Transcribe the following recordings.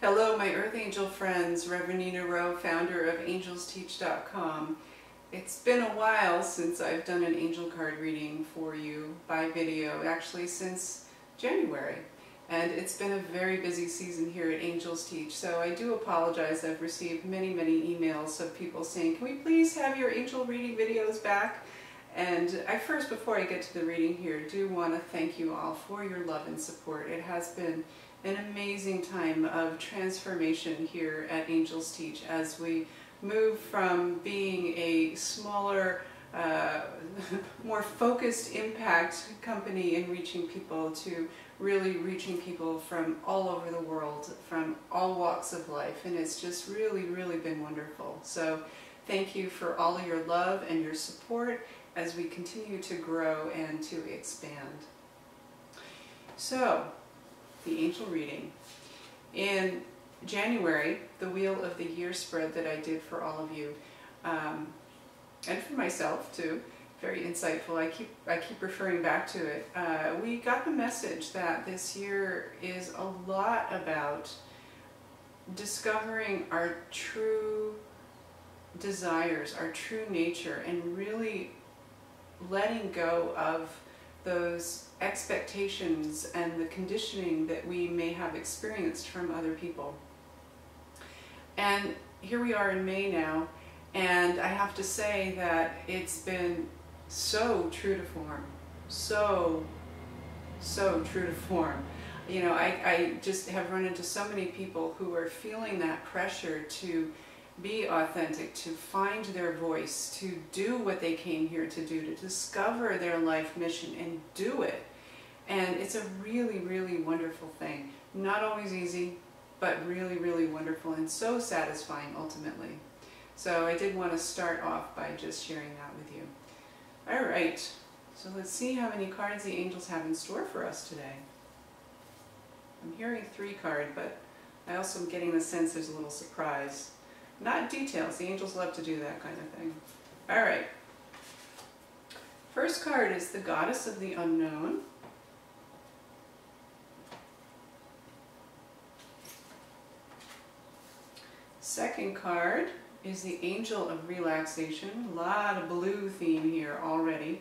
Hello, my Earth Angel friends, Reverend Nina Rowe, founder of AngelsTeach.com. It's been a while since I've done an angel card reading for you by video, actually since January. And it's been a very busy season here at AngelsTeach, so I do apologize. I've received many emails of people saying, can we please have your angel reading videos back? And I first, before I get to the reading here, do want to thank you all for your love and support. It has been an amazing time of transformation here at AngelsTeach as we move from being a smaller, more focused impact company in reaching people to really reaching people from all over the world, from all walks of life. And it's just really been wonderful. So thank you for all of your love and your support as we continue to grow and to expand. So, the angel reading. In January, the Wheel of the Year spread that I did for all of you, and for myself too, very insightful. I keep referring back to it. We got the message that this year is a lot about discovering our true desires, our true nature, and really letting go of those expectations and the conditioning that we may have experienced from other people. And here we are in May now, and I have to say that it's been so true to form, so true to form. You know, I just have run into so many people who are feeling that pressure to be authentic, to find their voice, to do what they came here to do, to discover their life mission and do it. And it's a really wonderful thing. Not always easy, but really wonderful and so satisfying ultimately. So I did want to start off by just sharing that with you. All right, so let's see how many cards the angels have in store for us today. I'm hearing 3 cards, but I also am getting the sense there's a little surprise. Not details, the angels love to do that kind of thing. All right. First card is the Goddess of the Unknown. Second card is the Angel of Relaxation. A lot of blue theme here already.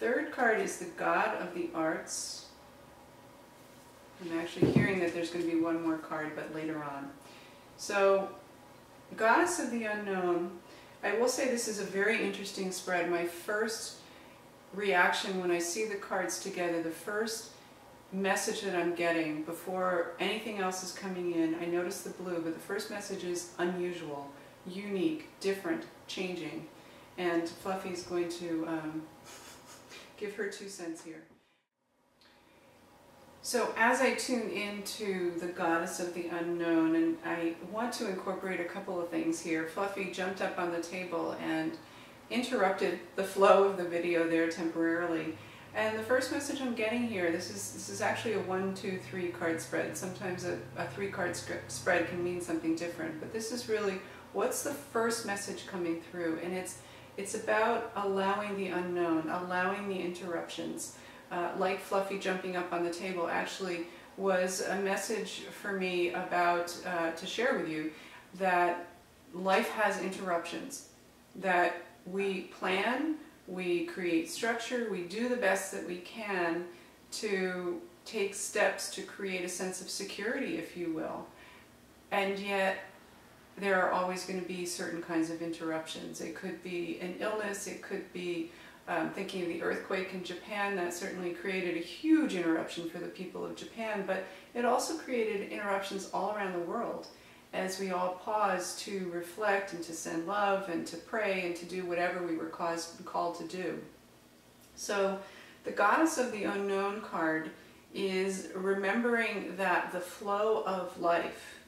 Third card is the God of the Arts. I'm actually hearing that there's going to be one more card, but later on. So, Goddess of the Unknown, I will say this is a very interesting spread. My first reaction when I see the cards together, the first message that I'm getting before anything else is coming in, I notice the blue, but the first message is unusual, unique, different, changing. And Fluffy's going to give her 2 cents here. So as I tune into the Goddess of the Unknown, and I want to incorporate a couple of things here. Fluffy jumped up on the table and interrupted the flow of the video there temporarily. And the first message I'm getting here, this is actually a 1, 2, 3 card spread. Sometimes a 3 card spread can mean something different, but this is really what's the first message coming through, and it's about allowing the unknown, allowing the interruptions. Like Fluffy jumping up on the table actually was a message for me about, to share with you, that life has interruptions, that we plan, we create structure, we do the best that we can to take steps to create a sense of security, if you will. And yet there are always going to be certain kinds of interruptions. It could be an illness, it could be thinking of the earthquake in Japan. That certainly created a huge interruption for the people of Japan, but it also created interruptions all around the world as we all pause to reflect and to send love and to pray and to do whatever we were called to do. So the Goddess of the Unknown card is remembering that the flow of life,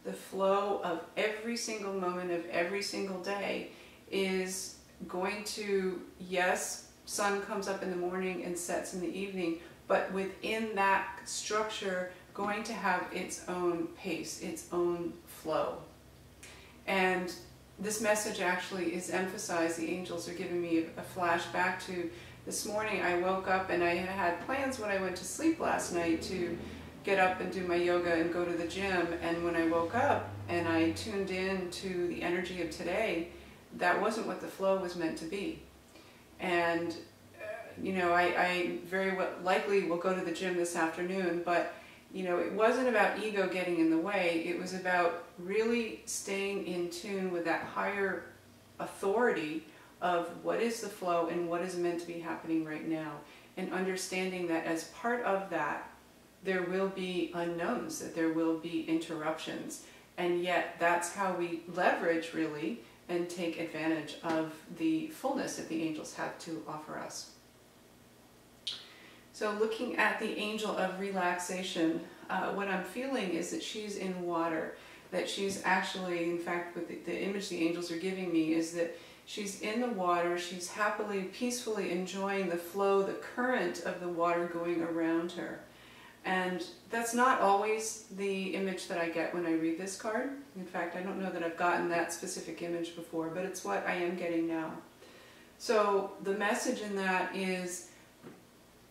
the flow of every single moment of every single day is going to, yes, sun comes up in the morning and sets in the evening, but within that structure going to have its own pace, its own flow. And this message actually is emphasized, the angels are giving me a flashback to This morning I woke up and I had plans when I went to sleep last night to get up and do my yoga and go to the gym, and when I woke up and I tuned in to the energy of today, that wasn't what the flow was meant to be. And you know, I very likely will go to the gym this afternoon, but you know, it wasn't about ego getting in the way. It was about really staying in tune with that higher authority of what is the flow and what is meant to be happening right now, and understanding that as part of that there will be unknowns, that there will be interruptions, and yet that's how we leverage really and take advantage of the fullness that the angels have to offer us. So looking at the angel of relaxation, what I'm feeling is that she's in water, that she's actually, in fact, with the image the angels are giving me is that she's in the water, she's happily, peacefully enjoying the flow, the current of the water going around her. And that's not always the image that I get when I read this card. In fact, I don't know that I've gotten that specific image before, but it's what I am getting now. So the message in that is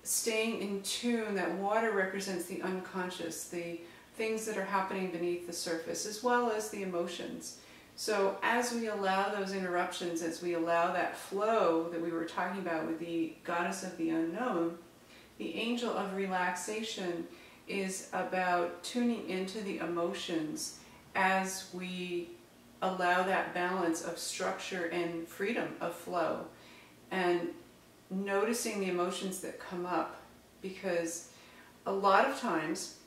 staying in tune, that water represents the unconscious, the things that are happening beneath the surface, as well as the emotions. So as we allow those interruptions, as we allow that flow that we were talking about with the goddess of the unknown, the angel of relaxation is about tuning into the emotions as we allow that balance of structure and freedom of flow, and noticing the emotions that come up, because a lot of times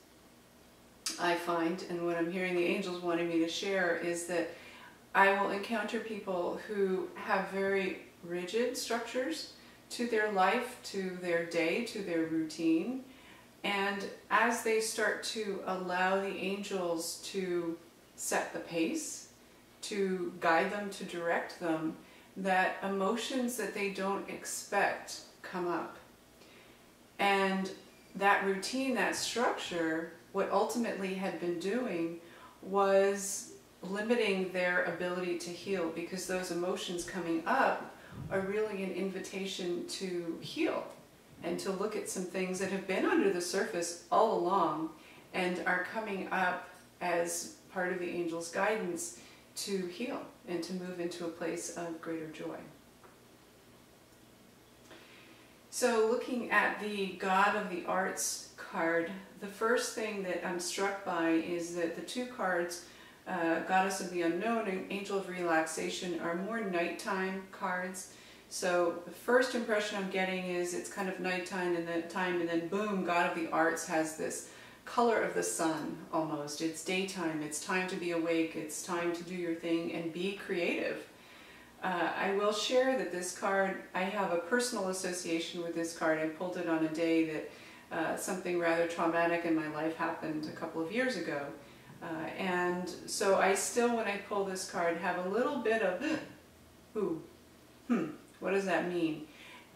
I find, and what I'm hearing the angels wanting me to share, is that I will encounter people who have very rigid structures to their life, to their day, to their routine, and as they start to allow the angels to set the pace, to guide them, to direct them, that emotions that they don't expect come up. And that routine, that structure, what ultimately had been doing was limiting their ability to heal, because those emotions coming up are really an invitation to heal and to look at some things that have been under the surface all along and are coming up as part of the angel's guidance to heal and to move into a place of greater joy. So looking at the God of the Arts card, the first thing that I'm struck by is that the two cards, Goddess of the Unknown and Angel of Relaxation, are more nighttime cards. So the first impression I'm getting is it's kind of nighttime, and then boom, God of the Arts has this color of the sun almost. It's daytime, it's time to be awake, it's time to do your thing and be creative. I will share that this card, I have a personal association with this card. I pulled it on a day that something rather traumatic in my life happened a couple of years ago. And so I still, when I pull this card, have a little bit of, ooh, what does that mean?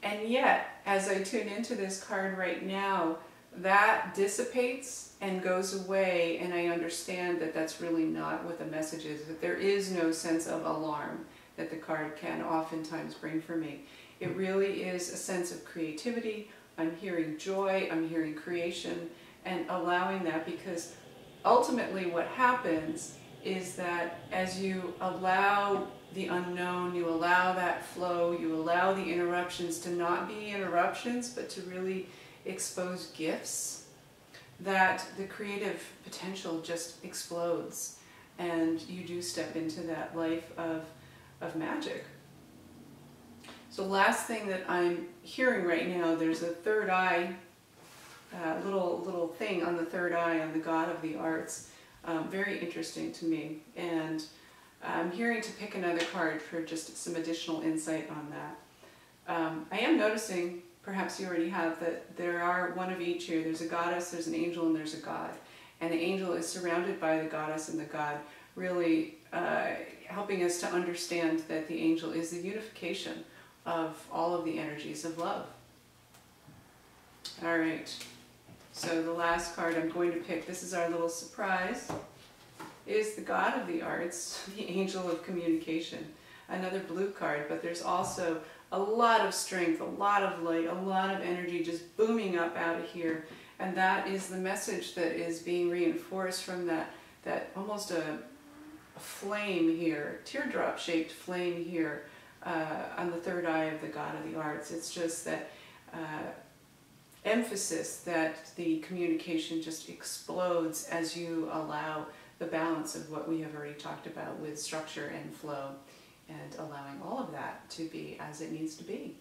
And yet, as I tune into this card right now, that dissipates and goes away, and I understand that that's really not what the message is, that there is no sense of alarm that the card can oftentimes bring for me. It really is a sense of creativity. I'm hearing joy, I'm hearing creation, and allowing that, because ultimately what happens is that as you allow the unknown, you allow that flow, you allow the interruptions to not be interruptions, but to really expose gifts, that the creative potential just explodes, and you do step into that life of magic. So last thing that I'm hearing right now, there's a third eye, little thing on the third eye on the God of the Arts. Very interesting to me, and I'm hearing to pick another card for just some additional insight on that. I am noticing, perhaps you already have, that there are one of each here. There's a goddess, there's an angel, and there's a god. And the angel is surrounded by the goddess and the god, really helping us to understand that the angel is the unification of all of the energies of love. All right, so the last card I'm going to pick, this is our little surprise, is the God of the Arts, the Angel of Communication. another blue card, but there's also a lot of strength, a lot of light, a lot of energy just booming up out of here. And that is the message that is being reinforced from that almost a flame here, teardrop shaped flame here on the third eye of the god of the arts. It's just that emphasis that the communication just explodes as you allow the balance of what we have already talked about with structure and flow, and allowing all of that to be as it needs to be.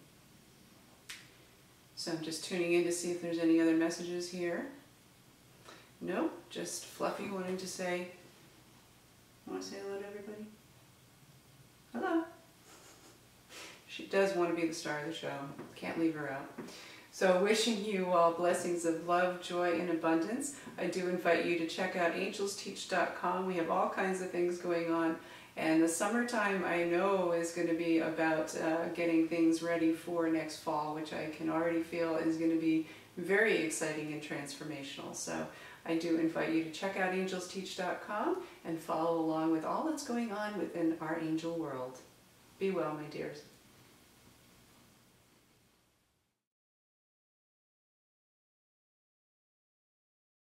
So I'm just tuning in to see if there's any other messages here. Nope, just Fluffy wanting to say, want to say hello to everybody? Hello. She does want to be the star of the show. Can't leave her out. So wishing you all blessings of love, joy, and abundance. I do invite you to check out AngelsTeach.com. We have all kinds of things going on. And the summertime, I know, is going to be about getting things ready for next fall, which I can already feel is going to be very exciting and transformational. So I do invite you to check out AngelsTeach.com and follow along with all that's going on within our angel world. Be well, my dears.